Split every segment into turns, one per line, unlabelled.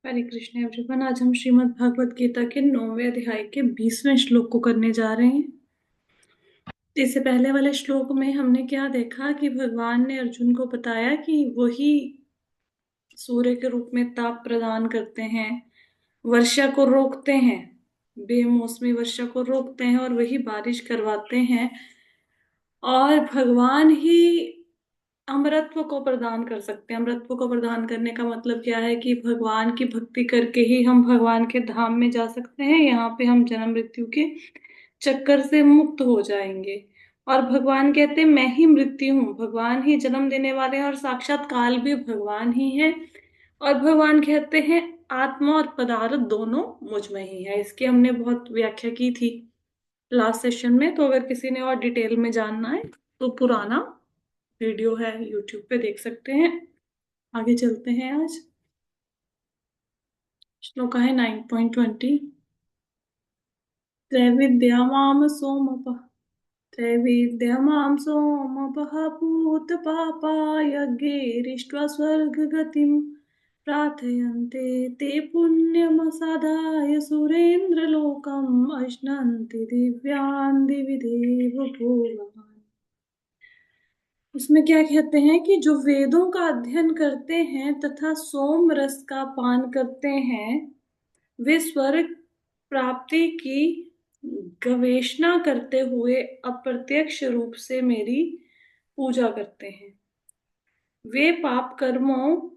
हरे Krishna everyone. आज हम श्रीमद् भागवत गीता के 9वें अध्याय के 20वें श्लोक को करने जा रहे हैं। इससे पहले वाले श्लोक में हमने क्या देखा कि भगवान ने अर्जुन को बताया कि वही सूर्य के रूप में ताप प्रदान करते हैं, वर्षा को रोकते हैं, बेमौसमी वर्षा को रोकते हैं और वही बारिश करवाते हैं। और भगवान ही अमरत्व को प्रदान कर सकते हैं। अमरत्व को प्रदान करने का मतलब क्या है कि भगवान की भक्ति करके ही हम भगवान के धाम में जा सकते हैं। यहाँ पे हम जन्म मृत्यु के चक्कर से मुक्त हो जाएंगे। और भगवान कहते हैं मैं ही मृत्यु हूँ, भगवान ही जन्म देने वाले हैं और साक्षात काल भी भगवान ही है। और भगवान कहते हैं आत्मा और पदार्थ दोनों मुझ में ही है। इसकी हमने बहुत व्याख्या की थी लास्ट सेशन में, तो अगर किसी ने और डिटेल में जानना है तो पुराना वीडियो है यूट्यूब पे, देख सकते हैं। आगे चलते हैं। आज श्लोक है 9.20। त्रैविद्यमाम सोमप त्रैविद्यमाम सोमपः पूत पापा यज्ञैरिष्ट्वा स्वर्गगतिं प्रार्थयन्ते ते पुण्यमसादाय सुरेन्द्रलोकम् अश्नन्ति दिव्यान् दिवि देव भोगान्। इसमें क्या कहते हैं कि जो वेदों का अध्ययन करते हैं तथा सोम रस का पान करते हैं, वे स्वर्ग प्राप्ति की गवेषणा करते हुए अप्रत्यक्ष रूप से मेरी पूजा करते हैं। वे पाप कर्मों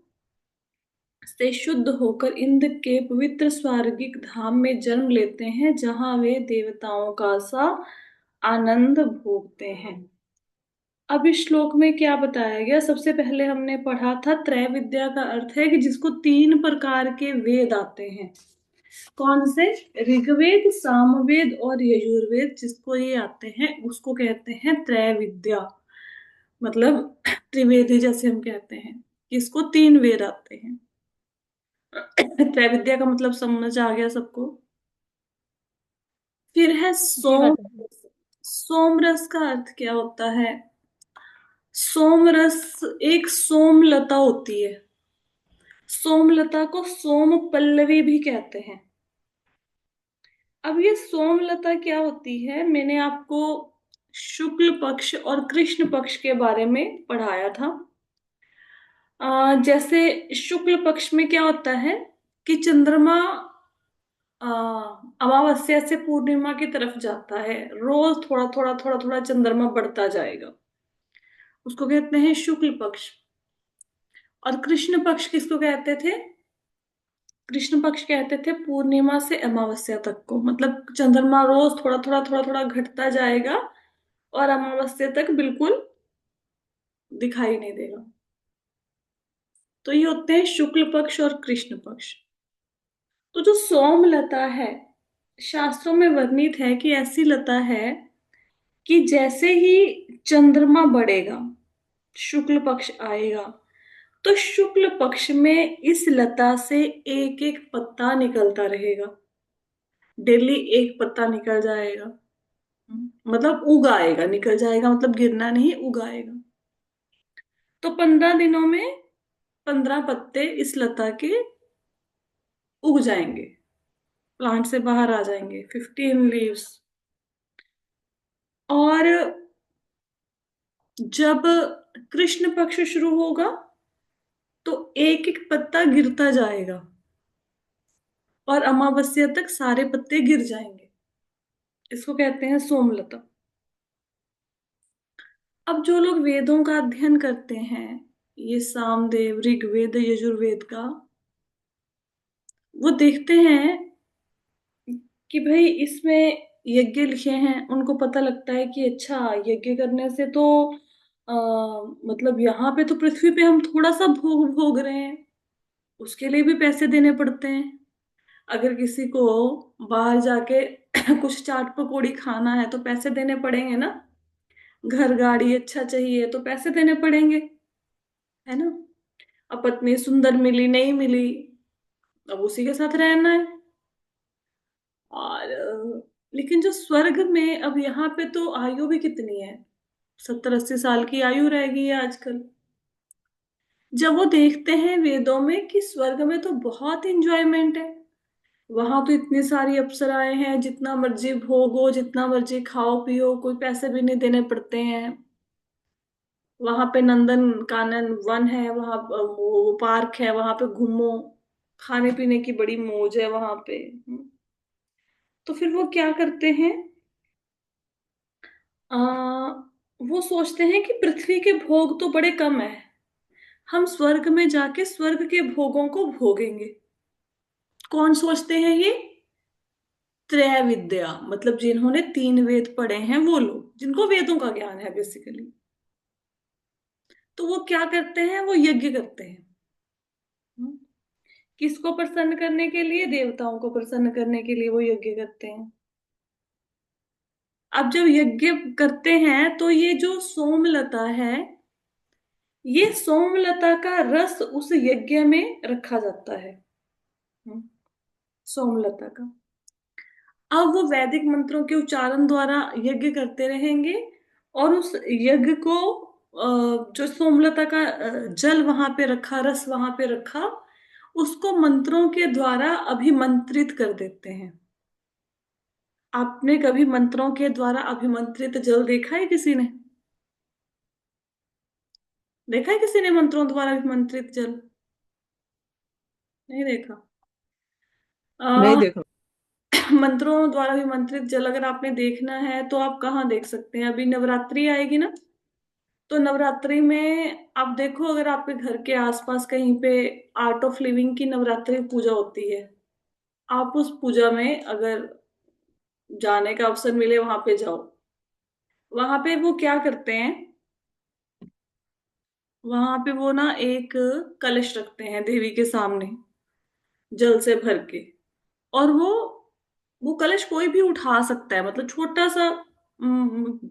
से शुद्ध होकर इंद्र के पवित्र स्वर्गिक धाम में जन्म लेते हैं, जहां वे देवताओं का सा आनंद भोगते हैं। अब इस श्लोक में क्या बताया गया? सबसे पहले हमने पढ़ा था त्रैविद्या का अर्थ है कि जिसको 3 प्रकार के वेद आते हैं। कौन से? ऋग्वेद, सामवेद और यजुर्वेद। जिसको ये आते हैं उसको कहते हैं त्रैविद्या। मतलब त्रिवेदी जैसे हम कहते हैं, इसको 3 वेद आते हैं। त्रैविद्या का मतलब समझ आ गया सबको? फिर है
जी
सोम।
बताइए।
सोमरस का अर्थ क्या होता है? सोमरस एक सोमलता होती है। सोमलता को सोम पल्लवी भी कहते हैं। अब ये सोमलता क्या होती है? मैंने आपको शुक्ल पक्ष और कृष्ण पक्ष के बारे में पढ़ाया था। जैसे शुक्ल पक्ष में क्या होता है कि चंद्रमा अ, अमावस्या से पूर्णिमा की तरफ जाता है, रोज थोड़ा थोड़ा थोड़ा थोड़ा चंद्रमा बढ़ता जाएगा, उसको कहते हैं शुक्ल पक्ष। और कृष्ण पक्ष किसको कहते थे? कृष्ण पक्ष कहते थे पूर्णिमा से अमावस्या तक को। मतलब चंद्रमा रोज थोड़ा थोड़ा थोड़ा थोड़ा घटता जाएगा और अमावस्या तक बिल्कुल दिखाई नहीं देगा। तो ये होते हैं शुक्ल पक्ष और कृष्ण पक्ष। तो जो सोमलता है, शास्त्रों में वर्णित है कि ऐसी लता है कि जैसे ही चंद्रमा बढ़ेगा, शुक्ल पक्ष आएगा, तो शुक्ल पक्ष में इस लता से एक एक पत्ता निकलता रहेगा। डेली एक पत्ता निकल जाएगा। मतलब उगाएगा, निकल जाएगा मतलब गिरना नहीं, उगाएगा। तो 15 दिनों में 15 पत्ते इस लता के उग जाएंगे, प्लांट से बाहर आ जाएंगे, 15 लीव्स। और जब कृष्ण पक्ष शुरू होगा तो एक एक पत्ता गिरता जाएगा और अमावस्या तक सारे पत्ते गिर जाएंगे। इसको कहते हैं सोमलता। अब जो लोग वेदों का अध्ययन करते हैं, ये सामवेद, ऋग्वेद, यजुर्वेद का, वो देखते हैं कि भाई इसमें यज्ञ लिखे हैं। उनको पता लगता है कि अच्छा, यज्ञ करने से तो आ, मतलब यहाँ पे तो पृथ्वी पे हम थोड़ा सा भोग भोग रहे हैं, उसके लिए भी पैसे देने पड़ते हैं। अगर किसी को बाहर जाके कुछ चाट पकौड़ी खाना है तो पैसे देने पड़ेंगे ना। घर गाड़ी अच्छा चाहिए तो पैसे देने पड़ेंगे, है ना। अब पत्नी सुंदर मिली नहीं मिली, अब उसी के साथ रहना है। और लेकिन जो स्वर्ग में, अब यहाँ पे तो आयु भी कितनी है, 70-80 साल की आयु रह गई है आजकल। जब वो देखते हैं वेदों में कि स्वर्ग में तो बहुत इंजॉयमेंट है, वहां तो इतनी सारी अप्सराएं हैं, जितना मर्जी भोगो, जितना मर्जी खाओ पियो, कोई पैसे भी नहीं देने पड़ते हैं। वहां पे नंदन कानन वन है, वहां वो पार्क है, वहां पे घूमो, खाने पीने की बड़ी मौज है वहां पे। तो फिर वो क्या करते हैं, आ, वो सोचते हैं कि पृथ्वी के भोग तो बड़े कम है, हम स्वर्ग में जाके स्वर्ग के भोगों को भोगेंगे। कौन सोचते हैं ये? त्रय विद्या, मतलब जिन्होंने तीन वेद पढ़े हैं, वो लोग जिनको वेदों का ज्ञान है बेसिकली। तो वो क्या करते हैं, वो यज्ञ करते हैं। हम्म, किसको प्रसन्न करने के लिए? देवताओं को प्रसन्न करने के लिए वो यज्ञ करते हैं। अब जब यज्ञ करते हैं तो ये जो सोमलता है, ये सोमलता का रस उस यज्ञ में रखा जाता है। हम्म, सोमलता का। अब वो वैदिक मंत्रों के उच्चारण द्वारा यज्ञ करते रहेंगे, और उस यज्ञ को जो सोमलता का जल वहां पे रखा, रस वहां पे रखा, उसको मंत्रों के द्वारा अभिमंत्रित कर देते हैं। आपने कभी मंत्रों के द्वारा अभिमंत्रित जल देखा है किसी ने? देखा है किसी ने मंत्रों द्वारा अभिमंत्रित जल? नहीं देखा।
नहीं
आ,
देखा।
मंत्रों द्वारा अभिमंत्रित जल अगर आपने देखना है तो आप कहाँ देख सकते हैं? अभी नवरात्रि आएगी ना, तो नवरात्रि में आप देखो, अगर आपके घर के आसपास कहीं पे आर्ट ऑफ लिविंग की नवरात्रि पूजा होती है, आप उस पूजा में अगर जाने का अवसर मिले, वहां पे जाओ। वहां पे वो क्या करते हैं, वहां पे वो ना एक कलश रखते हैं देवी के सामने, जल से भर के। और वो कलश कोई भी उठा सकता है, मतलब छोटा सा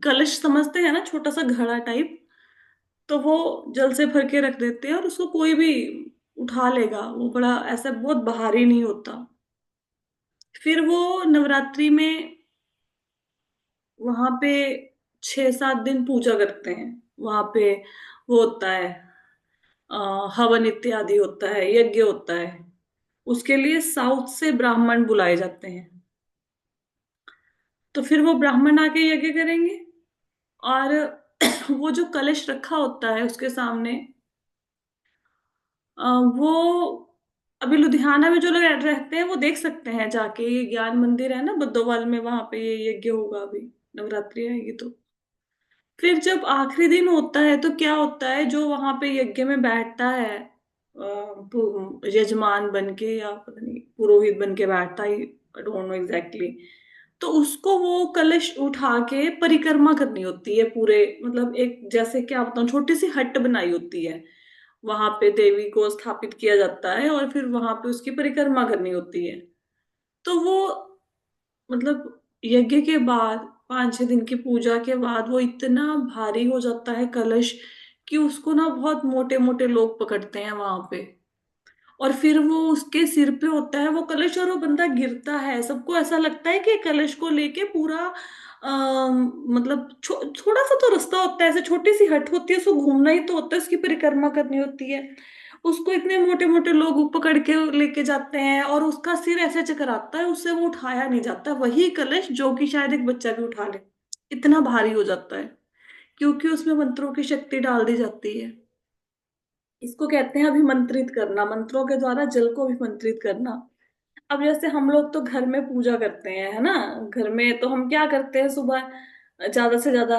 कलश समझते हैं ना, छोटा सा घड़ा टाइप। तो वो जल से भर के रख देते हैं और उसको कोई भी उठा लेगा, वो बड़ा ऐसा बहुत भारी नहीं होता। फिर वो नवरात्रि में वहां पे 6-7 दिन पूजा करते हैं। वहां पे वो होता है, हवन इत्यादि होता है, यज्ञ होता है। उसके लिए साउथ से ब्राह्मण बुलाए जाते हैं। तो फिर वो ब्राह्मण आके यज्ञ करेंगे, और वो जो कलश रखा होता है उसके सामने, वो अभी लुधियाना में जो लोग रहते हैं वो देख सकते हैं जाके, ये ज्ञान मंदिर है ना बुद्धवाल में, वहां पे ये यज्ञ होगा अभी, नवरात्रि आएगी तो। फिर जब आखिरी दिन होता है तो क्या होता है, जो वहां पे यज्ञ में बैठता है, यजमान बन के या पता नहीं पुरोहित बन के बैठता है, आई डोंट नो एग्जैक्टली। तो उसको वो कलश उठा के परिक्रमा करनी होती है पूरे, मतलब एक जैसे क्या बताऊं, छोटी सी हट बनाई होती है, वहां पे देवी को स्थापित किया जाता है और फिर वहां पे उसकी परिक्रमा करनी होती है। तो वो मतलब यज्ञ के बाद, 5-6 दिन की पूजा के बाद, वो इतना भारी हो जाता है कलश कि उसको ना बहुत मोटे मोटे लोग पकड़ते हैं वहां पे। और फिर वो उसके सिर पे होता है वो कलश, और वो बंदा गिरता है, सबको ऐसा लगता है कि कलश को लेके पूरा मतलब थोड़ा सा तो रास्ता होता है, ऐसे छोटी सी हट होती है, उसको घूमना ही तो होता है, उसकी परिक्रमा करनी होती है। उसको इतने मोटे मोटे लोग पकड़ के लेके जाते हैं, और उसका सिर ऐसे चकराता है, उससे वो उठाया नहीं जाता, वही कलश जो कि शायद एक बच्चा भी उठा ले, इतना भारी हो जाता है, क्योंकि उसमें मंत्रों की शक्ति डाल दी जाती है। इसको कहते हैं अभिमंत्रित करना, मंत्रों के द्वारा जल को अभिमंत्रित करना। अब जैसे हम लोग तो घर में पूजा करते हैं, है ना, घर में तो हम क्या करते हैं, सुबह ज्यादा से ज्यादा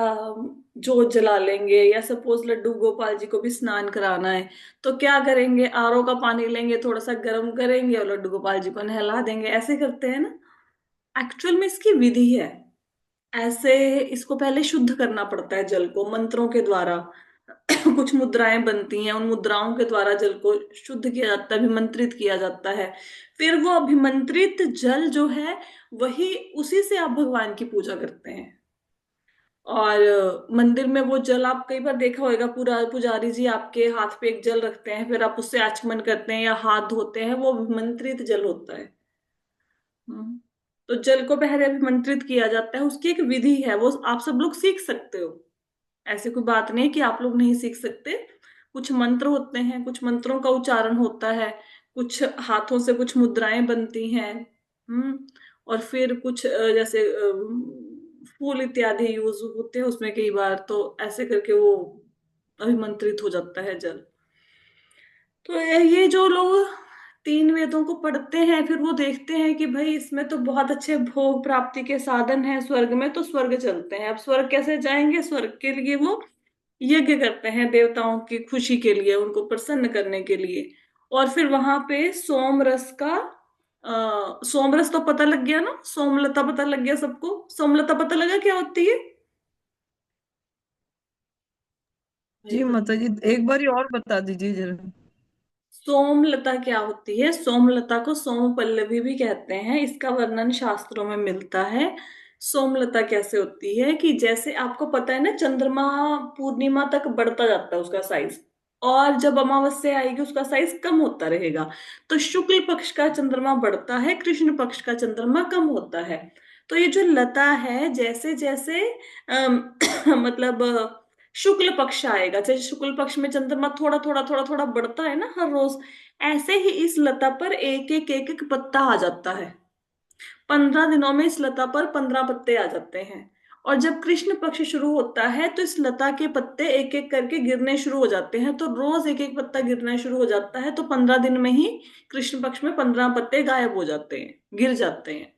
जोत जला लेंगे, या सपोज लड्डू गोपाल जी को भी स्नान कराना है, तो क्या करेंगे, आरओ का पानी लेंगे, थोड़ा सा गर्म करेंगे और लड्डू गोपाल जी को नहला देंगे, ऐसे करते हैं ना। एक्चुअल में इसकी विधि है ऐसे, इसको पहले शुद्ध करना पड़ता है जल को मंत्रों के द्वारा। कुछ मुद्राएं बनती हैं, उन मुद्राओं के द्वारा जल को शुद्ध किया जाता है, अभिमंत्रित किया जाता है। फिर वो अभिमंत्रित जल जो है, वही उसी से आप भगवान की पूजा करते हैं। और मंदिर में वो जल, आप कई बार देखा होगा, पूरा पुजारी जी आपके हाथ पे एक जल रखते हैं, फिर आप उससे आचमन करते हैं या हाथ धोते हैं, वो अभिमंत्रित जल होता है। हम्म। तो जल को पहले अभिमंत्रित किया जाता है, उसकी एक विधि है, वो आप सब लोग सीख सकते हो। ऐसी कोई बात नहीं है कि आप लोग नहीं सीख सकते, कुछ मंत्र होते हैं, कुछ मंत्रों का उच्चारण होता है, कुछ हाथों से कुछ मुद्राएं बनती हैं। और फिर कुछ जैसे फूल इत्यादि यूज होते हैं उसमें कई बार, तो ऐसे करके वो अभिमंत्रित हो जाता है जल। तो ये जो लोग तीन वेदों को पढ़ते हैं, फिर वो देखते हैं कि भाई इसमें तो बहुत अच्छे भोग प्राप्ति के साधन हैं स्वर्ग में, तो स्वर्ग चलते हैं। अब स्वर्ग कैसे जाएंगे? स्वर्ग के लिए वो यज्ञ करते हैं देवताओं की खुशी के लिए, उनको प्रसन्न करने के लिए। और फिर वहां पे सोमरस का सोमरस तो पता लग गया ना, सोमलता पता लग गया सबको, सोमलता पता लगा क्या होती है?
जी माता जी, एक बार और बता दीजिए जरा।
सोमलता क्या होती है? सोमलता को सोम पल्लवी भी कहते हैं, इसका वर्णन शास्त्रों में मिलता है। सोमलता कैसे होती है कि जैसे आपको पता है ना, चंद्रमा पूर्णिमा तक बढ़ता जाता है उसका साइज, और जब अमावस्या आएगी उसका साइज कम होता रहेगा। तो शुक्ल पक्ष का चंद्रमा बढ़ता है, कृष्ण पक्ष का चंद्रमा कम होता है। तो ये जो लता है, जैसे जैसे मतलब शुक्ल पक्ष आएगा, जैसे शुक्ल पक्ष में चंद्रमा थोड़ा थोड़ा थोड़ा थोड़ा बढ़ता है ना हर रोज, ऐसे ही इस लता पर एक एक पत्ता आ जाता है। 15 दिनों में इस लता पर 15 पत्ते आ जाते हैं। और जब कृष्ण पक्ष शुरू होता है तो इस लता के पत्ते एक एक करके गिरने शुरू हो जाते हैं, तो रोज एक एक पत्ता गिरना शुरू हो जाता है, तो 15 दिन में ही कृष्ण पक्ष में 15 पत्ते गायब हो जाते हैं, गिर जाते हैं।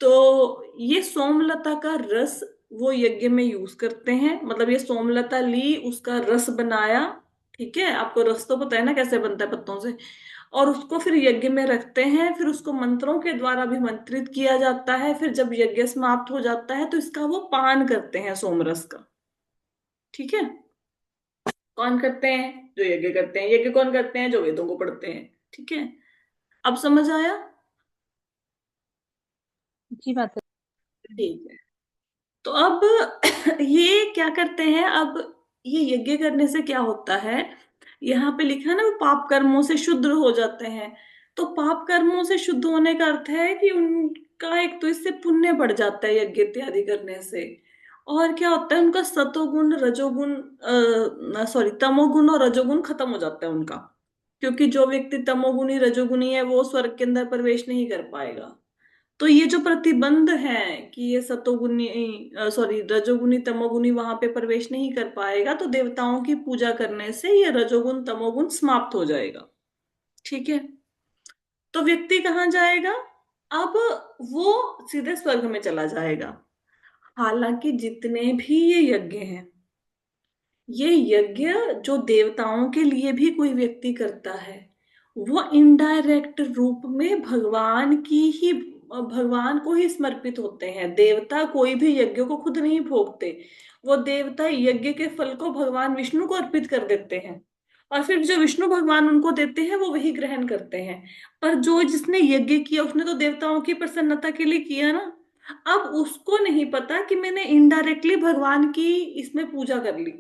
तो ये सोमलता का रस वो यज्ञ में यूज करते हैं, मतलब ये सोमलता ली, उसका रस बनाया। ठीक है, आपको रस तो पता है ना कैसे बनता है पत्तों से। और उसको फिर यज्ञ में रखते हैं, फिर उसको मंत्रों के द्वारा भी मंत्रित किया जाता है। फिर जब यज्ञ समाप्त हो जाता है तो इसका वो पान करते हैं, सोमरस का। ठीक है। कौन करते हैं? जो यज्ञ करते हैं। यज्ञ कौन करते हैं? जो वेदों को पढ़ते हैं। ठीक है। अब समझ आया?
जी माता
ठीक है। तो अब ये क्या करते हैं? अब ये यज्ञ करने से क्या होता है? यहाँ पे लिखा है ना, वो पाप कर्मों से शुद्ध हो जाते हैं। तो पाप कर्मों से शुद्ध होने का अर्थ है कि उनका एक तो इससे पुण्य बढ़ जाता है यज्ञ इत्यादि करने से। और क्या होता है, उनका सतोगुण रजोगुण सॉरी तमोगुण और रजोगुण खत्म हो जाता है उनका। क्योंकि जो व्यक्ति तमोगुणी रजोगुणी है वो स्वर्ग के अंदर प्रवेश नहीं कर पाएगा। तो ये जो प्रतिबंध है कि ये सतोगुनी सॉरी रजोगुनी तमोगुनी वहां पे प्रवेश नहीं कर पाएगा, तो देवताओं की पूजा करने से ये रजोगुण तमोगुण समाप्त हो जाएगा। ठीक है। तो व्यक्ति कहाँ जाएगा? अब वो सीधे स्वर्ग में चला जाएगा। हालांकि जितने भी ये यज्ञ हैं, ये यज्ञ जो देवताओं के लिए भी कोई व्यक्ति करता है, वो इनडायरेक्ट रूप में भगवान को ही समर्पित होते हैं। देवता कोई भी यज्ञ को खुद नहीं भोगते। वो देवता यज्ञ के फल को भगवान विष्णु को अर्पित कर देते हैं, और फिर जो विष्णु भगवान उनको देते हैं वो वही ग्रहण करते हैं। पर जो जिसने यज्ञ किया उसने तो देवताओं की प्रसन्नता के लिए किया ना। अब उसको नहीं पता कि मैंने इनडायरेक्टली भगवान की इसमें पूजा कर ली।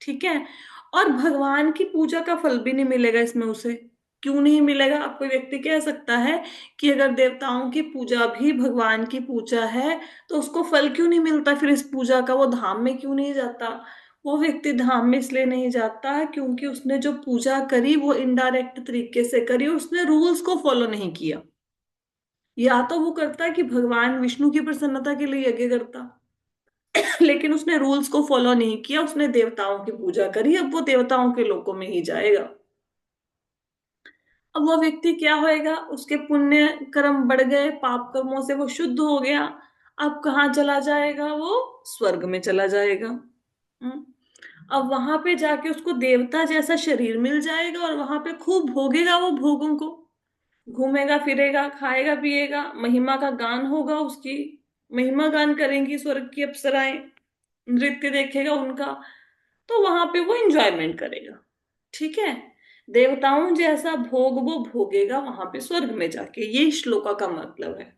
ठीक है। और भगवान की पूजा का फल भी नहीं मिलेगा इसमें उसे। क्यों नहीं मिलेगा? अब कोई व्यक्ति कह सकता है कि अगर देवताओं की पूजा भी भगवान की पूजा है तो उसको फल क्यों नहीं मिलता फिर इस पूजा का? वो धाम में क्यों नहीं जाता? वो व्यक्ति धाम में इसलिए नहीं जाता क्योंकि उसने जो पूजा करी वो इनडायरेक्ट तरीके से करी, उसने रूल्स को फॉलो नहीं किया। या तो वो करता कि भगवान विष्णु की प्रसन्नता के लिए यज्ञ करता, लेकिन उसने रूल्स को फॉलो नहीं किया, उसने देवताओं की पूजा करी, अब वो देवताओं के लोकों में ही जाएगा। अब वो व्यक्ति क्या होएगा? उसके पुण्य कर्म बढ़ गए, पाप कर्मों से वो शुद्ध हो गया। अब कहाँ चला जाएगा? वो स्वर्ग में चला जाएगा। हम्म। अब वहां पे जाके उसको देवता जैसा शरीर मिल जाएगा, और वहां पे खूब भोगेगा वो भोगों को। घूमेगा फिरेगा, खाएगा पिएगा, महिमा का गान होगा उसकी। महिमा गान करेंगी स्वर्ग की अप्सराएं, नृत्य देखेगा उनका। तो वहां पे वो एंजॉयमेंट करेगा। ठीक है। देवताओं जैसा भोग वो भोगेगा वहां पे स्वर्ग में जाके, ये श्लोका का मतलब है।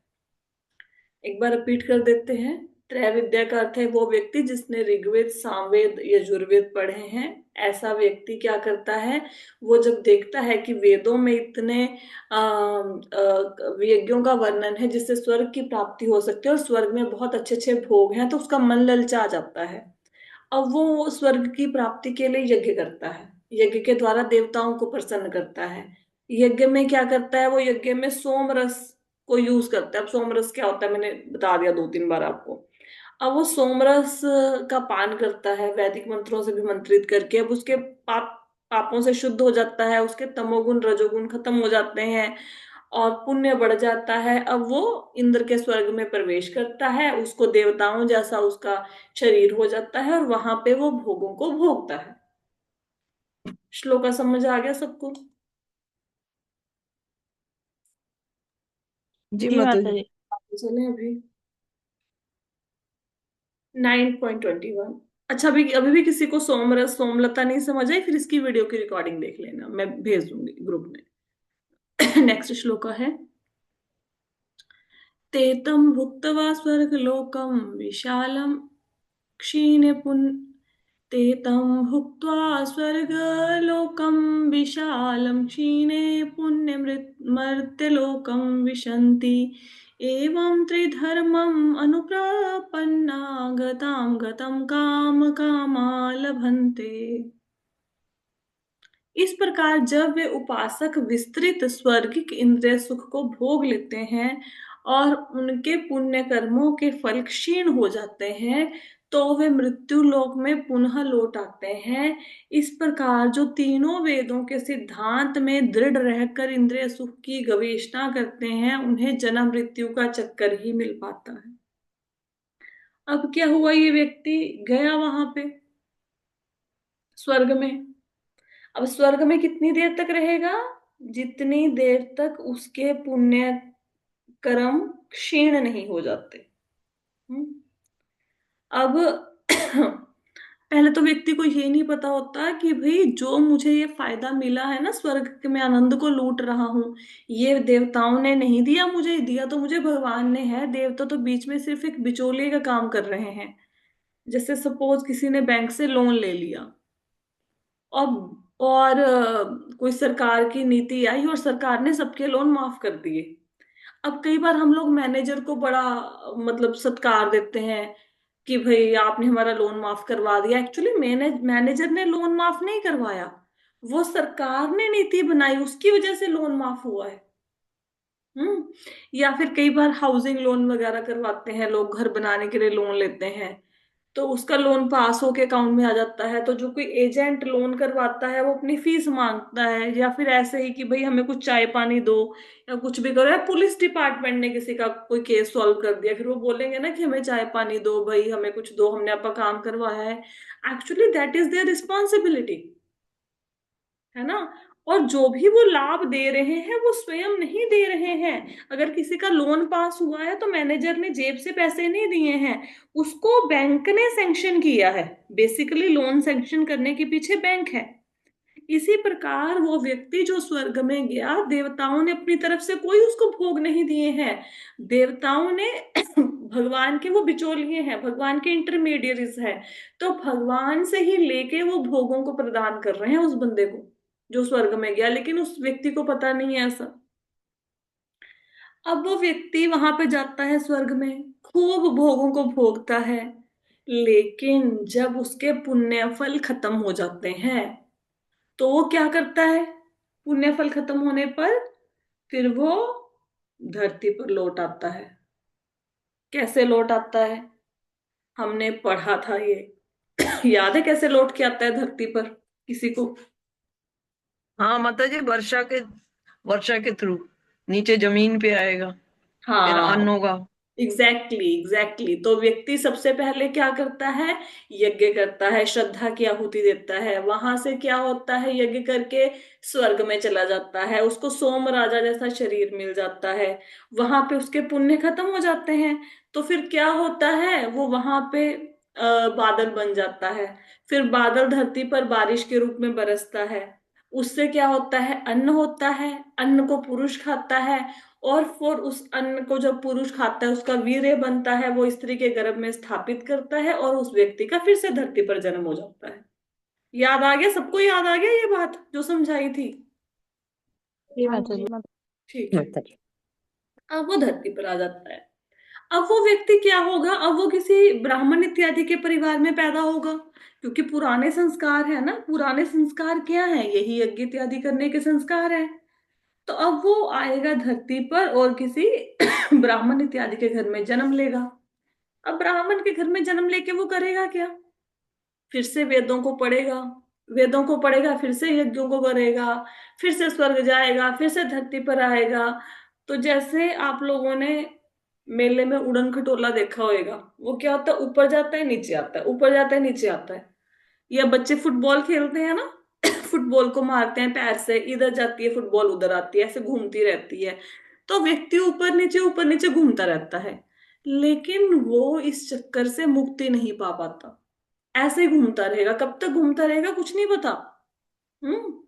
एक बार रिपीट कर देते हैं। त्रय विद्या का अर्थ है वो व्यक्ति जिसने ऋग्वेद सामवेद यजुर्वेद पढ़े हैं। ऐसा व्यक्ति क्या करता है? वो जब देखता है कि वेदों में इतने यज्ञों का वर्णन है जिससे स्वर्ग की प्राप्ति हो सकती है, और स्वर्ग में बहुत अच्छे अच्छे भोग हैं, तो उसका मन ललचा जाता है। अब वो स्वर्ग की प्राप्ति के लिए यज्ञ करता है। यज्ञ के द्वारा देवताओं को प्रसन्न करता है। यज्ञ में क्या करता है वो, यज्ञ में सोम रस को यूज करता है। अब सोम रस क्या होता है मैंने बता दिया 2-3 बार आपको। अब वो सोमरस का पान करता है वैदिक मंत्रों से भी मंत्रित करके। अब उसके पापों से शुद्ध हो जाता है, उसके तमोगुण रजोगुण खत्म हो जाते हैं और पुण्य बढ़ जाता है। अब वो इंद्र के स्वर्ग में प्रवेश करता है, उसको देवताओं जैसा उसका शरीर हो जाता है और वहां पे वो भोगों को भोगता है। श्लोका समझ आ गया सबको?
जी
जी
माता
माता
जी।
जी।
चले अभी 9.21। अच्छा, अभी अभी भी किसी को सोमरस सोमलता नहीं समझ आई, फिर इसकी वीडियो की रिकॉर्डिंग देख लेना, मैं भेज दूंगी ग्रुप में। नेक्स्ट श्लोक है, तेतम भुक्त्वा स्वर्गलोकम विशालम क्षीणे पुन तेतम भुक्त्वा स्वर्गलोकम विशालम क्षीणे पुण्यमृतमर्त्यलोकम विशन्ति एवं त्रिधर्मम् अनुप्रपन्ना गतां गतं काम कामा लभन्ते। इस प्रकार जब वे उपासक विस्तृत स्वर्गिक इंद्रिय सुख को भोग लेते हैं और उनके पुण्य कर्मों के फल क्षीण हो जाते हैं, तो वे मृत्यु लोक में पुनः लौट आते हैं। इस प्रकार जो तीनों वेदों के सिद्धांत में दृढ़ रहकर इंद्रिय सुख की गवेषणा करते हैं, उन्हें जन्म मृत्यु का चक्कर ही मिल पाता है। अब क्या हुआ, ये व्यक्ति गया वहां पे स्वर्ग में। अब स्वर्ग में कितनी देर तक रहेगा? जितनी देर तक उसके पुण्य कर्म क्षीण नहीं हो जाते। हम्म? अब पहले तो व्यक्ति को ये नहीं पता होता कि भाई जो मुझे ये फायदा मिला है ना, स्वर्ग के मैं आनंद को लूट रहा हूँ, ये देवताओं ने नहीं दिया मुझे, दिया तो मुझे भगवान ने है। देवता तो बीच में सिर्फ एक बिचौलिए का काम कर रहे हैं। जैसे सपोज किसी ने बैंक से लोन ले लिया और कोई सरकार की नीति आई और सरकार ने सबके लोन माफ कर दिए। अब कई बार हम लोग मैनेजर को बड़ा मतलब सत्कार देते हैं कि भाई आपने हमारा लोन माफ करवा दिया। एक्चुअली मैनेजर ने लोन माफ नहीं करवाया, वो सरकार ने नीति बनाई, उसकी वजह से लोन माफ हुआ है। या फिर कई बार हाउसिंग लोन वगैरह करवाते हैं लोग, घर बनाने के लिए लोन लेते हैं, तो उसका लोन पास होके अकाउंट में आ जाता है। तो जो कोई एजेंट लोन करवाता है वो अपनी फीस मांगता है, या फिर ऐसे ही कि भाई हमें कुछ चाय पानी दो या कुछ भी करो। या पुलिस डिपार्टमेंट ने किसी का कोई केस सॉल्व कर दिया, फिर वो बोलेंगे ना कि हमें चाय पानी दो भाई, हमें कुछ दो, हमने आपका काम करवाया है। Actually that is their responsibility, है ना। और जो भी वो लाभ दे रहे हैं वो स्वयं नहीं दे रहे हैं। अगर किसी का लोन पास हुआ है तो मैनेजर ने जेब से पैसे नहीं दिए हैं, उसको बैंक ने सैंक्शन किया है। बेसिकली लोन सैंक्शन करने के पीछे बैंक है। इसी प्रकार वो व्यक्ति जो स्वर्ग में गया, देवताओं ने अपनी तरफ से कोई उसको भोग नहीं दिए हैं। देवताओं ने भगवान के वो बिचौलिए हैं, भगवान के इंटरमीडियरीज हैं। तो भगवान से ही लेके वो भोगों को प्रदान कर रहे हैं उस बंदे को जो स्वर्ग में गया, लेकिन उस व्यक्ति को पता नहीं है ऐसा। अब वो व्यक्ति वहां पे जाता है स्वर्ग में, खूब भोगों को भोगता है, लेकिन जब उसके पुण्य फल खत्म हो जाते हैं तो वो क्या करता है? पुण्य फल खत्म होने पर फिर वो धरती पर लौट आता है। कैसे लौट आता है? हमने पढ़ा था ये। याद है कैसे लौट के आता है धरती पर किसी को?
हाँ माता जी, वर्षा के थ्रू नीचे जमीन पे आएगा, फिर अन्न
हाँ,
होगा।
एग्जैक्टली। तो व्यक्ति सबसे पहले क्या करता है? यज्ञ करता है, श्रद्धा की आहुति देता है। वहां से क्या होता है? यज्ञ करके स्वर्ग में चला जाता है, उसको सोम राजा जैसा शरीर मिल जाता है। वहां पे उसके पुण्य खत्म हो जाते हैं। तो फिर क्या होता है? वो वहां पे बादल बन जाता है। फिर बादल धरती पर बारिश के रूप में बरसता है। उससे क्या होता है? अन्न होता है। अन्न को पुरुष खाता है, और फिर उस अन्न को जब पुरुष खाता है उसका वीर्य बनता है, वो स्त्री के गर्भ में स्थापित करता है और उस व्यक्ति का फिर से धरती पर जन्म हो जाता है। याद आ गया सबको? याद आ गया ये बात जो समझाई थी?
जी
हाँ
माता
जी।
जी।
ठीक है।
माता जी।
अब वो धरती पर आ जाता है। अब वो व्यक्ति क्या होगा, अब वो किसी ब्राह्मण इत्यादि के परिवार में पैदा होगा, क्योंकि पुराने संस्कार है ना, पुराने संस्कार क्या है, यही यज्ञ इत्यादि करने के संस्कार है। तो अब वो आएगा धरती पर और किसी ब्राह्मण इत्यादि के घर में जन्म लेगा। अब ब्राह्मण के घर में जन्म लेके वो करेगा क्या, फिर से वेदों को पढ़ेगा, वेदों को पढ़ेगा, फिर से यज्ञों को करेगा, फिर से स्वर्ग जाएगा, फिर से धरती पर आएगा। तो जैसे आप लोगों ने मेले में उड़न खटोला देखा होगा, वो क्या होता है, ऊपर जाता है नीचे आता है, ऊपर जाता है नीचे आता है। या बच्चे फुटबॉल खेलते हैं ना, फुटबॉल को मारते हैं पैर से, इधर जाती है फुटबॉल, उधर आती है, ऐसे घूमती रहती है। तो व्यक्ति ऊपर नीचे घूमता रहता है, लेकिन वो इस चक्कर से मुक्ति नहीं पा पाता, ऐसे ही घूमता रहेगा। कब तक घूमता रहेगा कुछ नहीं पता। हम्म।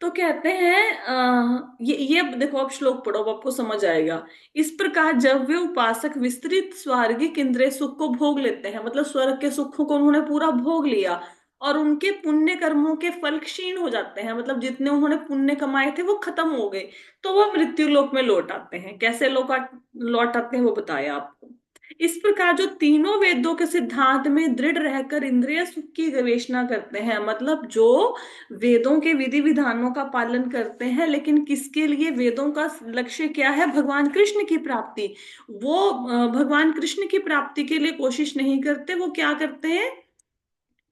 तो कहते हैं ये देखो, अब श्लोक पढ़ो, अब आपको समझ आएगा। इस प्रकार जब वे उपासक विस्तृत स्वर्गिक इंद्रिय सुख को भोग लेते हैं, मतलब स्वर्ग के सुखों को उन्होंने पूरा भोग लिया, और उनके पुण्य कर्मों के फल क्षीण हो जाते हैं, मतलब जितने उन्होंने पुण्य कमाए थे वो खत्म हो गए, तो वो मृत्यु लोक में लौट आते हैं। कैसे लोग लौट आते हैं वो बताया आपको। इस प्रकार जो तीनों वेदों के सिद्धांत में दृढ़ रहकर इंद्रिय सुख की गवेषणा करते हैं, मतलब जो वेदों के विधि विधानों का पालन करते हैं, लेकिन किसके लिए, वेदों का लक्ष्य क्या है, भगवान कृष्ण की प्राप्ति। वो भगवान कृष्ण की प्राप्ति के लिए कोशिश नहीं करते, वो क्या करते हैं,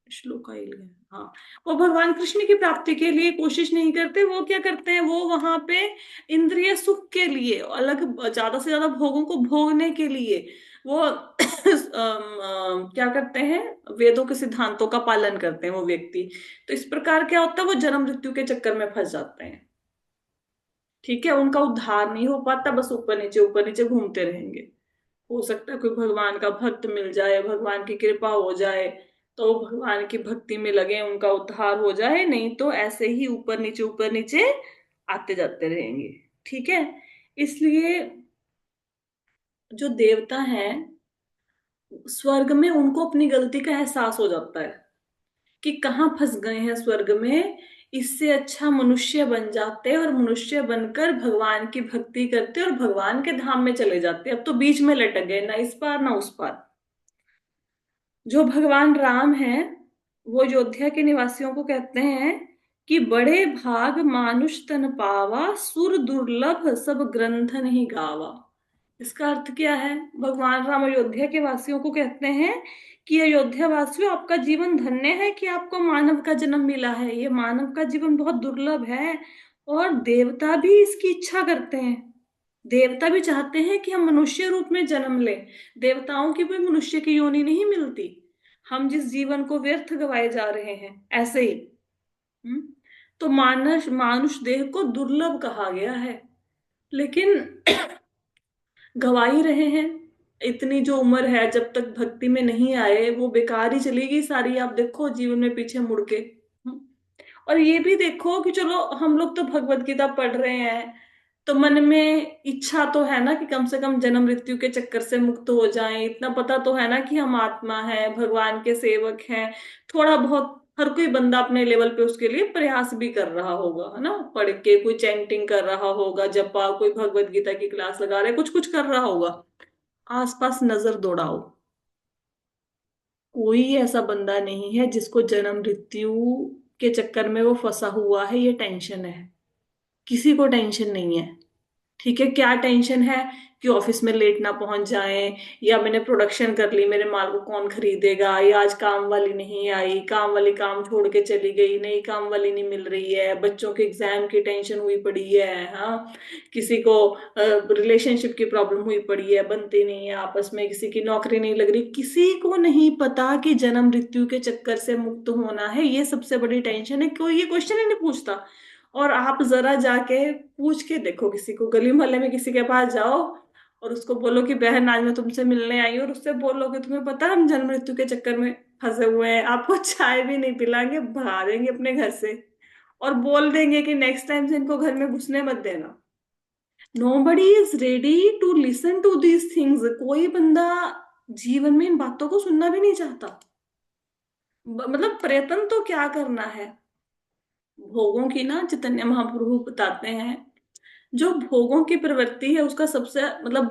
श्लोक आई है, हाँ, वो भगवान कृष्ण की प्राप्ति के लिए कोशिश नहीं करते, वो क्या करते हैं, वो वहां पे इंद्रिय सुख के लिए, अलग ज्यादा से ज्यादा भोगों को भोगने के लिए वो क्या करते हैं, वेदों के सिद्धांतों का पालन करते हैं वो व्यक्ति। तो इस प्रकार क्या होता है, वो जन्म मृत्यु के चक्कर में फंस जाते हैं। ठीक है, उनका उद्धार नहीं हो पाता, बस ऊपर नीचे घूमते रहेंगे। हो सकता है कोई भगवान का भक्त मिल जाए, भगवान की कृपा हो जाए, तो वो भगवान की भक्ति में लगे, उनका उद्धार हो जाए, नहीं तो ऐसे ही ऊपर नीचे आते जाते रहेंगे। ठीक है, इसलिए जो देवता हैं, स्वर्ग में उनको अपनी गलती का एहसास हो जाता है कि कहाँ फंस गए हैं स्वर्ग में, इससे अच्छा मनुष्य बन जाते और मनुष्य बनकर भगवान की भक्ति करते और भगवान के धाम में चले जाते। अब तो बीच में लटक गए, ना इस पार ना उस पार। जो भगवान राम हैं, वो अयोध्या के निवासियों को कहते हैं कि बड़े भाग मानुष तन पावा, सुर दुर्लभ सब ग्रंथ नहीं गावा। इसका अर्थ क्या है, भगवान राम अयोध्या के वासियों को कहते हैं कि अयोध्या वासियों, आपका जीवन धन्य है कि आपको मानव का जन्म मिला है, ये मानव का जीवन बहुत दुर्लभ है, और देवता भी इसकी इच्छा करते हैं। देवता भी चाहते हैं कि हम मनुष्य रूप में जन्म लें। देवताओं की भी मनुष्य की योनि नहीं मिलती, हम जिस जीवन को व्यर्थ गवाए जा रहे हैं ऐसे ही। हम्म? तो मानस मानुष देह को दुर्लभ कहा गया है, लेकिन गवा ही रहे हैं। इतनी जो उम्र है, जब तक भक्ति में नहीं आए, वो बेकार ही चलेगी सारी। आप देखो जीवन में पीछे मुड़ के। हम्म। और ये भी देखो कि चलो हम लोग तो भगवत गीता पढ़ रहे हैं, तो मन में इच्छा तो है ना कि कम से कम जन्म मृत्यु के चक्कर से मुक्त हो जाएं, इतना पता तो है ना कि हम आत्मा है, भगवान के सेवक हैं। थोड़ा बहुत हर कोई बंदा अपने लेवल पे उसके लिए प्रयास भी कर रहा होगा, है ना, पढ़ के कोई चैंटिंग कर रहा होगा, जपा, कोई भगवत गीता की क्लास लगा रहे, कुछ कुछ कर रहा होगा। आसपास नजर दौड़ाओ, कोई ऐसा बंदा नहीं है जिसको जन्म मृत्यु के चक्कर में वो फंसा हुआ है, ये टेंशन है, किसी को टेंशन नहीं है। ठीक है, क्या टेंशन है कि ऑफिस में लेट ना पहुंच जाएं, या मैंने प्रोडक्शन कर ली, मेरे माल को कौन खरीदेगा, या आज काम वाली नहीं आई, काम वाली काम छोड़ के चली गई, नई काम वाली नहीं मिल रही है, बच्चों के एग्जाम की टेंशन हुई पड़ी है, हाँ, किसी को रिलेशनशिप की प्रॉब्लम हुई पड़ी है, बनती नहीं है आपस में, किसी की नौकरी नहीं लग रही, किसी को नहीं पता कि जन्म मृत्यु के चक्कर से मुक्त होना है, ये सबसे बड़ी टेंशन है, कोई ये क्वेश्चन ही नहीं पूछता। और आप जरा जाके पूछ के देखो, किसी को गली मोहल्ले में किसी के पास जाओ और उसको बोलो कि बहन आज मैं तुमसे मिलने आई हूँ, और उससे बोलो कि तुम्हें पता है हम जन्म मृत्यु के चक्कर में फंसे हुए हैं, आपको चाय भी नहीं पिलाएंगे, भगा देंगे अपने घर से, और बोल देंगे कि नेक्स्ट टाइम से इनको घर में घुसने मत देना। Nobody is ready to listen to these things, कोई बंदा जीवन में इन बातों को सुनना भी नहीं चाहता। मतलब प्रयत्न तो क्या करना है, भोगों की ना, चैतन्य महाप्रभु बताते हैं जो भोगों की प्रवृत्ति है उसका सबसे मतलब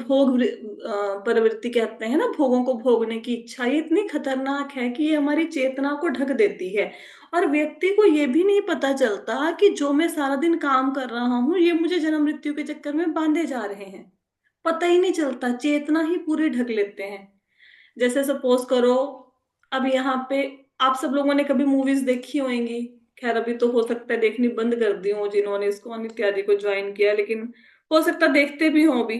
प्रवृत्ति कहते हैं ना, भोगों को भोगने की इच्छा, ये इतनी खतरनाक है कि ये हमारी चेतना को ढक देती है। और व्यक्ति को ये भी नहीं पता चलता कि जो मैं सारा दिन काम कर रहा हूँ ये मुझे जन्म मृत्यु के चक्कर में बांधे जा रहे हैं। पता ही नहीं चलता, चेतना ही पूरी ढक लेते हैं। जैसे सपोज करो, अब यहाँ पे आप सब लोगों ने कभी मूवीज देखी होंगी। खैर अभी तो हो सकता है देखनी बंद कर दी हो जिन्होंने इसको इत्यादि को ज्वाइन किया, लेकिन हो सकता है देखते भी हो अभी,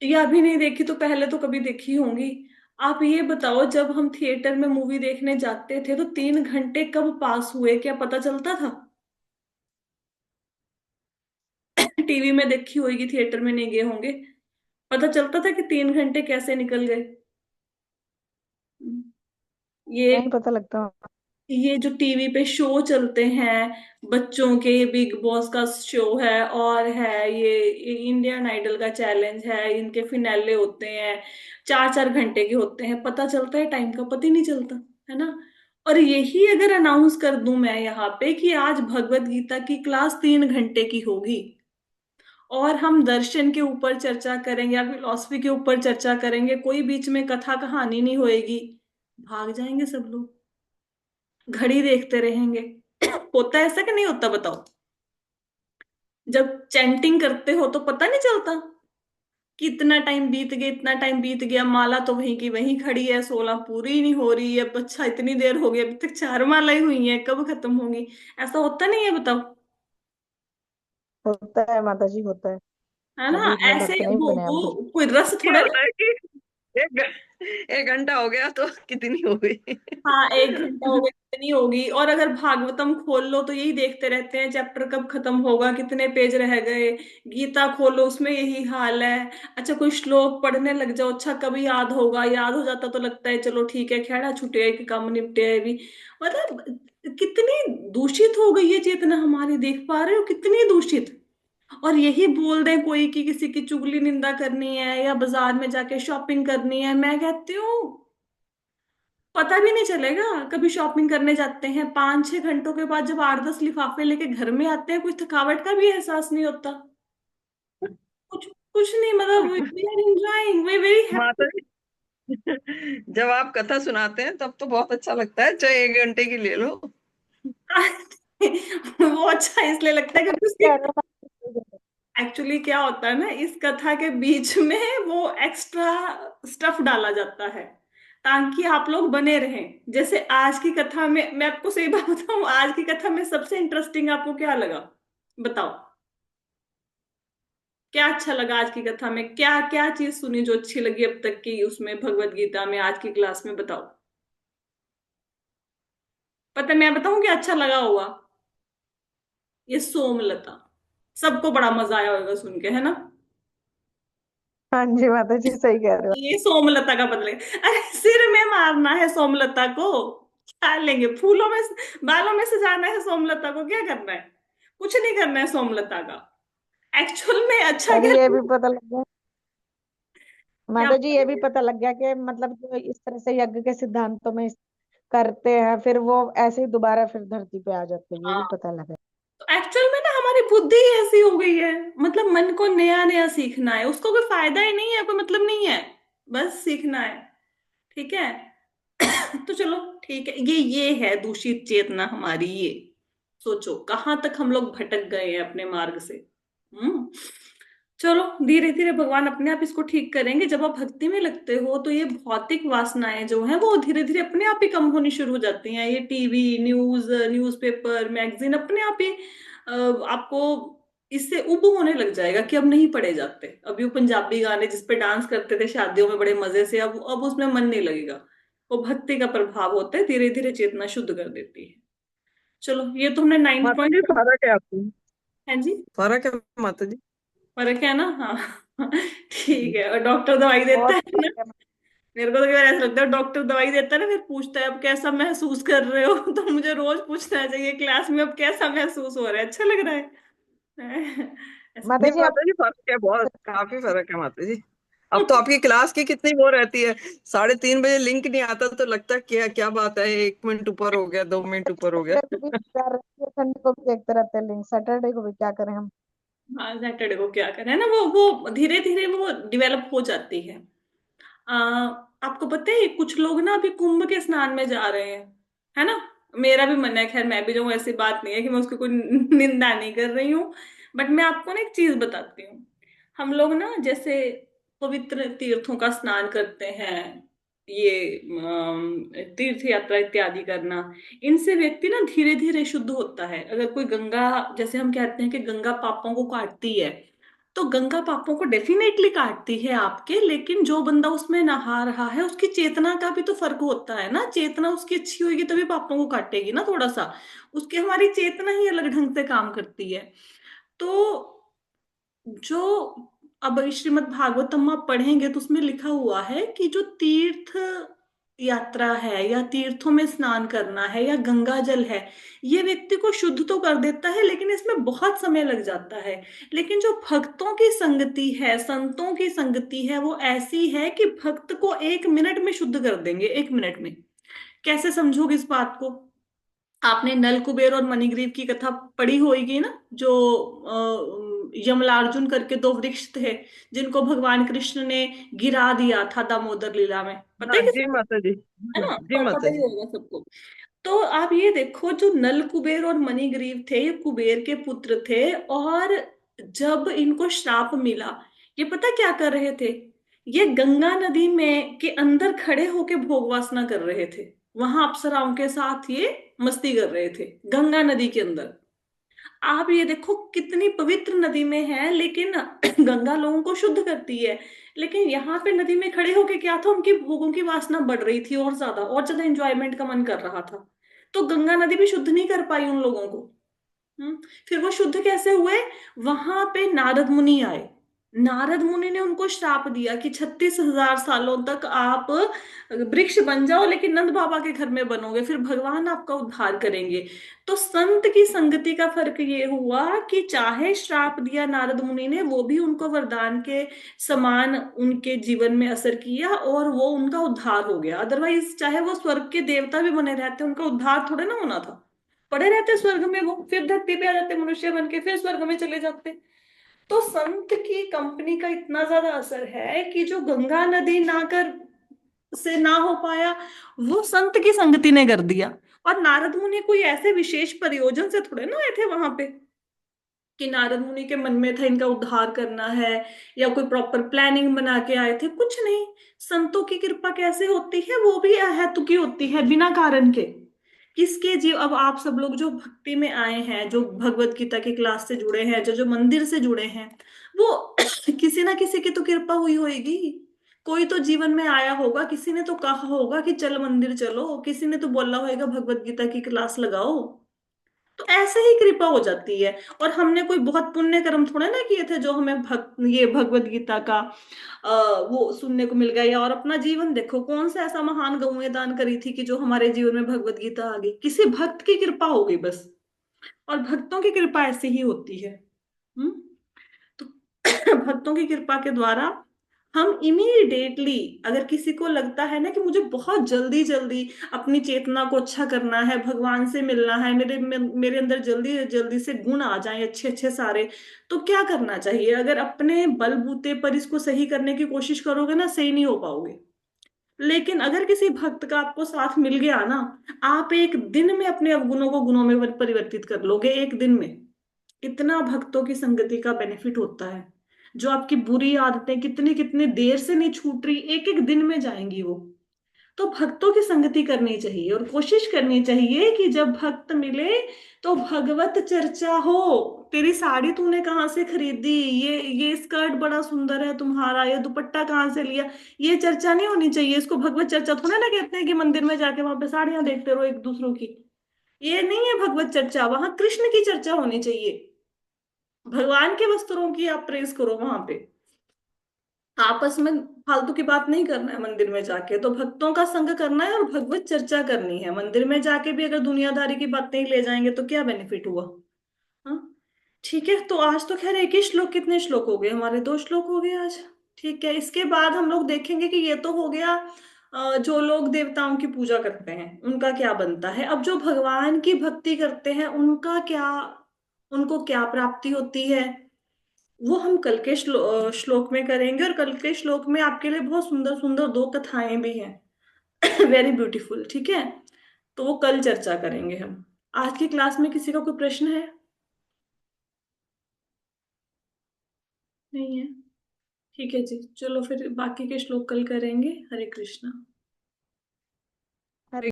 या अभी नहीं देखी तो पहले तो कभी देखी होंगी। आप ये बताओ, जब हम थिएटर में मूवी देखने जाते थे तो 3 घंटे कब पास हुए क्या पता चलता था? टीवी में देखी होगी, थिएटर में नहीं गए होंगे, पता चलता था कि 3 घंटे कैसे निकल गए। ये
नहीं पता लगता।
ये जो टीवी पे शो चलते हैं बच्चों के, ये बिग बॉस का शो है, और है ये इंडियन आइडल का चैलेंज है, इनके फिनाले होते हैं, 4 4 घंटे के होते हैं, पता चलता है टाइम का? पता ही नहीं चलता, है ना। और यही अगर अनाउंस कर दूं मैं यहाँ पे कि आज भगवत गीता की क्लास 3 घंटे की होगी, और हम दर्शन के ऊपर चर्चा करेंगे या फिलोसफी के ऊपर चर्चा करेंगे, कोई बीच में कथा कहानी नहीं होएगी, भाग जाएंगे सब लोग, घड़ी देखते रहेंगे। होता है ऐसा कि नहीं होता बताओ? जब चैंटिंग करते हो तो पता नहीं चलता कि इतना टाइम बीत गया, इतना टाइम बीत गया, माला तो वहीं की वहीं खड़ी है, 16 पूरी ही नहीं हो रही है, अच्छा इतनी देर हो गई, अभी तक 4 माला ही हुई है, कब खत्म होंगी? ऐसा होता नहीं है बताओ?
होता है माता जी, होता है।
है ना?
अभी इतने
ऐसे
भक्त नहीं बने हम भी।
वो कोई रस
ये
थोड़ा ना।
होता है कि एक घंटा हो गया तो कितनी हो गई।
हाँ, 1 घंटा हो गया कितनी होगी, और अगर भागवतम खोल लो तो यही देखते रहते हैं चैप्टर कब खत्म होगा, कितने पेज रह गए। गीता खोलो उसमें यही हाल है। अच्छा कोई श्लोक पढ़ने लग जाओ, अच्छा कब याद होगा, याद हो जाता तो लगता है चलो ठीक है, खेड़ा छुटे कि काम निपटे है भी। मतलब कितनी दूषित हो गई है चेतना हमारी, देख पा रहे हो कितनी दूषित। और यही बोल दे कोई कि किसी की चुगली निंदा करनी है या बाजार में जाके शॉपिंग करनी है, मैं कहती हूँ पता भी नहीं चलेगा। कभी शॉपिंग करने जाते हैं 5 6 घंटों के बाद जब 8 10 लिफाफे लेके घर में आते हैं, कुछ थकावट का भी एहसास नहीं होता, कुछ कुछ नहीं, मतलब we are enjoying, we very
माता
हैप्पी।
जी, जब आप कथा सुनाते हैं तब तो बहुत अच्छा लगता है, चाहे 1 घंटे की ले लो।
वो अच्छा इसलिए लगता है क्योंकि उसकी
कह रहे हो।
एक्चुअली क्या होता है ना, इस कथा के बीच में वो एक्स्ट्रा स्टफ डाला जाता है ताकि आप लोग बने रहें। जैसे आज की कथा में, मैं आपको सही बात बताऊं, आज की कथा में सबसे इंटरेस्टिंग आपको क्या लगा बताओ? क्या अच्छा लगा आज की कथा में, क्या क्या चीज सुनी जो अच्छी लगी अब तक की उसमें भगवत गीता में आज की क्लास में, बताओ? पता है, मैं बताऊं क्या अच्छा लगा होगा? ये सोमलता, सबको बड़ा मजा आया होगा सुन के, है ना?
हाँ जी माता जी, सही कह रहे हो।
ये सोमलता का बदले, अरे सिर में मारना है सोमलता को, क्या लेंगे फूलों में, बालों में सजाना है सोमलता को, क्या करना है? कुछ नहीं करना है सोमलता का, एक्चुअल में अच्छा
और
क्या।
ये भी पता लग गया
क्या
माता जी, ये भी पता लग गया कि मतलब जो इस तरह से यज्ञ के सिद्धांतों में करते हैं, फिर वो ऐसे ही दोबारा फिर धरती पे आ जाते हैं, ये भी पता लगा।
एक्चुअल में ना हमारी बुद्धि ही ऐसी हो गई है, मतलब मन को नया नया सीखना है, उसको कोई फायदा ही नहीं है, कोई मतलब नहीं है, बस सीखना है। ठीक है। तो चलो ठीक है, ये है दूषित चेतना हमारी ये। सोचो कहाँ तक हम लोग भटक गए हैं अपने मार्ग से। हम्म। चलो धीरे धीरे भगवान अपने आप इसको ठीक करेंगे, जब आप भक्ति में लगते हो तो ये भौतिक वासनाएं जो हैं वो धीरे धीरे अपने आप ही कम होनी शुरू हो जाती हैं, ये टीवी न्यूज़पेपर मैगजीन अपने आप ही आपको इससे उब होने लग जाएगा कि अब नहीं पढ़े जाते, अब ये पंजाबी गाने जिस पे डांस करते थे शादियों में बड़े मजे से, अब उसमें मन नहीं लगेगा। वो भक्ति का प्रभाव होता है, धीरे धीरे चेतना शुद्ध कर देती है। चलो ये तो हमने 9
माता जी
पॉइंट।
फर्क है आपको,
है जी।
फर्क है माता जी।
फर्क है ना, हाँ। ठीक है, और डॉक्टर दवाई देता
बहुत
है ना।
फर्क है।
मेरे को तो कई बार ऐसा लगता है डॉक्टर दवाई देता है ना, फिर पूछता है अब कैसा महसूस कर रहे हो, तो मुझे रोज पूछना चाहिए क्लास में अब कैसा महसूस हो रहा है, अच्छा लग रहा है? ऐसा।
माता
नहीं।
जी माता जी फर्क है, बहुत काफी फर्क है माता जी। अब तो आपकी क्लास की कितनी वो रहती है, 3:30 बजे लिंक नहीं आता तो लगता है क्या क्या बात है, 1 मिनट ऊपर हो गया, 2 मिनट ऊपर हो
हाँ।
गया। सैटरडे को भी तैयार रहती है, संडे को भी देखते रहते हैं लिंक, सैटरडे को भी क्या करें हम।
हाँ, सैटरडे को क्या करें, है ना, वो धीरे धीरे वो डिवेलप हो जाती है। आ, आपको पता है कुछ लोग ना अभी कुंभ के स्नान में जा रहे हैं, है ना। मेरा भी मन है, खैर मैं भी जाऊं, ऐसी बात नहीं है कि मैं उसकी कोई निंदा नहीं कर रही हूँ। बट मैं आपको ना एक चीज बताती हूँ। हम लोग ना जैसे पवित्र तीर्थों का स्नान करते हैं, ये तीर्थ यात्रा इत्यादि करना, इनसे व्यक्ति ना धीरे धीरे शुद्ध होता है। अगर कोई गंगा, जैसे हम कहते हैं कि गंगा पापों को काटती है, तो गंगा पापों को डेफिनेटली काटती है आपके, लेकिन जो बंदा उसमें नहा रहा है उसकी चेतना का भी तो फर्क होता है ना। चेतना उसकी अच्छी होगी तभी पापों को काटेगी ना थोड़ा सा। उसकी हमारी चेतना ही अलग ढंग से काम करती है। तो जो, अब श्रीमद् भागवतम आप पढ़ेंगे तो उसमें लिखा हुआ है कि जो तीर्थ यात्रा है या तीर्थों में स्नान करना है या गंगा जल है, ये व्यक्ति को शुद्ध तो कर देता है, लेकिन इसमें बहुत समय लग जाता है। लेकिन जो भक्तों की संगति है, संतों की संगति है, वो ऐसी है कि भक्त को 1 मिनट में शुद्ध कर देंगे, 1 मिनट में। कैसे समझोगे इस बात को। आपने नल कुबेर और मणिग्रीव की कथा पढ़ी होगी ना, जो यमलार्जुन करके दो वृक्ष थे, जिनको भगवान कृष्ण ने गिरा दिया था दामोदर लीला में, पता
हाँ
है
जी
किसी को,
माता जी।
है ना,
जी
पता
माता
ही
जी।
होगा सबको। तो आप ये देखो, जो नल कुबेर और मणिग्रीव थे, ये कुबेर के पुत्र थे, और जब इनको श्राप मिला, ये पता क्या कर रहे थे, ये गंगा नदी में के अंदर खड़े होके भोग वासना कर रहे थे। वहां अप्सराओं के साथ ये मस्ती कर रहे थे, गंगा नदी के अंदर। आप ये देखो कितनी पवित्र नदी में है, लेकिन गंगा लोगों को शुद्ध करती है। लेकिन यहाँ पे नदी में खड़े होके क्या था, उनकी भोगों की वासना बढ़ रही थी, और ज्यादा एंजॉयमेंट का मन कर रहा था। तो गंगा नदी भी शुद्ध नहीं कर पाई उन लोगों को। हम्म। फिर वो शुद्ध कैसे हुए, वहां पे नारद मुनि आए। नारद मुनि ने उनको श्राप दिया कि 36,000 सालों तक आप वृक्ष बन जाओ, लेकिन नंद बाबा के घर में बनोगे, फिर भगवान आपका उद्धार करेंगे। तो संत की संगति का फर्क ये हुआ कि चाहे श्राप दिया नारद मुनि ने, वो भी उनको वरदान के समान उनके जीवन में असर किया, और वो उनका उद्धार हो गया। अदरवाइज चाहे वो स्वर्ग के देवता भी बने रहते, उनका उद्धार थोड़े ना होना था। पड़े रहते स्वर्ग में, वो फिर धरती पे आ जाते मनुष्य बन के, फिर स्वर्ग में चले जाते। तो संत की कंपनी का इतना ज्यादा असर है कि जो गंगा नदी ना कर से ना हो पाया, वो संत की संगति ने कर दिया। और नारद मुनि कोई ऐसे विशेष प्रयोजन से थोड़े ना आए थे वहां पे, कि नारद मुनि के मन में था इनका उद्धार करना है, या कोई प्रॉपर प्लानिंग बना के आए थे, कुछ नहीं। संतों की कृपा कैसे होती है, वो भी अहेतुकी होती है, बिना कारण के। किसके जीव, अब आप सब लोग जो भक्ति में आए हैं, जो भगवत गीता की क्लास से जुड़े हैं, जो जो मंदिर से जुड़े हैं, वो किसी ना किसी की तो कृपा हुई होगी। कोई तो जीवन में आया होगा, किसी ने तो कहा होगा कि चल मंदिर चलो, किसी ने तो बोला होगा भगवत गीता की क्लास लगाओ। तो ऐसे ही कृपा हो जाती है। और हमने कोई बहुत पुण्य कर्म थोड़े ना किए थे जो हमें ये भगवत गीता का वो सुनने को मिल गया। या और अपना जीवन देखो, कौन सा ऐसा महान गौएं दान करी थी कि जो हमारे जीवन में भगवत गीता आ गई, किसी भक्त की कृपा हो गई बस। और भक्तों की कृपा ऐसी ही होती है। हम्म। तो भक्तों की कृपा के द्वारा हम इमीडिएटली, अगर किसी को लगता है ना कि मुझे बहुत जल्दी जल्दी अपनी चेतना को अच्छा करना है, भगवान से मिलना है, मेरे अंदर जल्दी जल्दी से गुण आ जाएं अच्छे अच्छे सारे, तो क्या करना चाहिए। अगर अपने बलबूते पर इसको सही करने की कोशिश करोगे ना, सही नहीं हो पाओगे। लेकिन अगर किसी भक्त का आपको साथ मिल गया ना, आप एक दिन में अपने अवगुणों को गुणों में परिवर्तित कर लोगे, एक दिन में। इतना भक्तों की संगति का बेनिफिट होता है। जो आपकी बुरी आदतें कितनी कितनी देर से नहीं छूट रही, एक एक दिन में जाएंगी वो। तो भक्तों की संगति करनी चाहिए, और कोशिश करनी चाहिए कि जब भक्त मिले तो भगवत चर्चा हो। तेरी साड़ी तूने कहाँ से खरीदी, ये स्कर्ट बड़ा सुंदर है तुम्हारा, ये दुपट्टा कहाँ से लिया, ये चर्चा नहीं होनी चाहिए। इसको भगवत चर्चा थोड़ा ना कहते हैं कि मंदिर में जाके वहां पे साड़ियां देखते रहो एक दूसरों की। ये नहीं है भगवत चर्चा, वहां कृष्ण की चर्चा होनी चाहिए। भगवान के वस्त्रों की आप प्रेस करो वहां पे। आपस में फालतू की बात नहीं करना है मंदिर में जाके, तो भक्तों का संग करना है और भगवत चर्चा करनी है। मंदिर में जाके भी अगर दुनियादारी की बातें ही ले जाएंगे तो क्या बेनिफिट हुआ। हाँ। ठीक है, तो आज तो खैर एक ही श्लोक, कितने श्लोक हो गए हमारे, 2 श्लोक हो गए आज। ठीक है, इसके बाद हम लोग देखेंगे कि ये तो हो गया जो लोग देवताओं की पूजा करते हैं उनका क्या बनता है। अब जो भगवान की भक्ति करते हैं उनका क्या, उनको क्या प्राप्ति होती है। वो हम कल के श्लोक में करेंगे, और कल के श्लोक में आपके लिए बहुत सुंदर सुंदर दो कथाएं भी हैं। वेरी ब्यूटीफुल, ठीक है। तो वो कल चर्चा करेंगे हम। आज की क्लास में किसी का कोई प्रश्न है? नहीं है? ठीक है जी, चलो फिर बाकी के श्लोक कल करेंगे। हरे कृष्णा।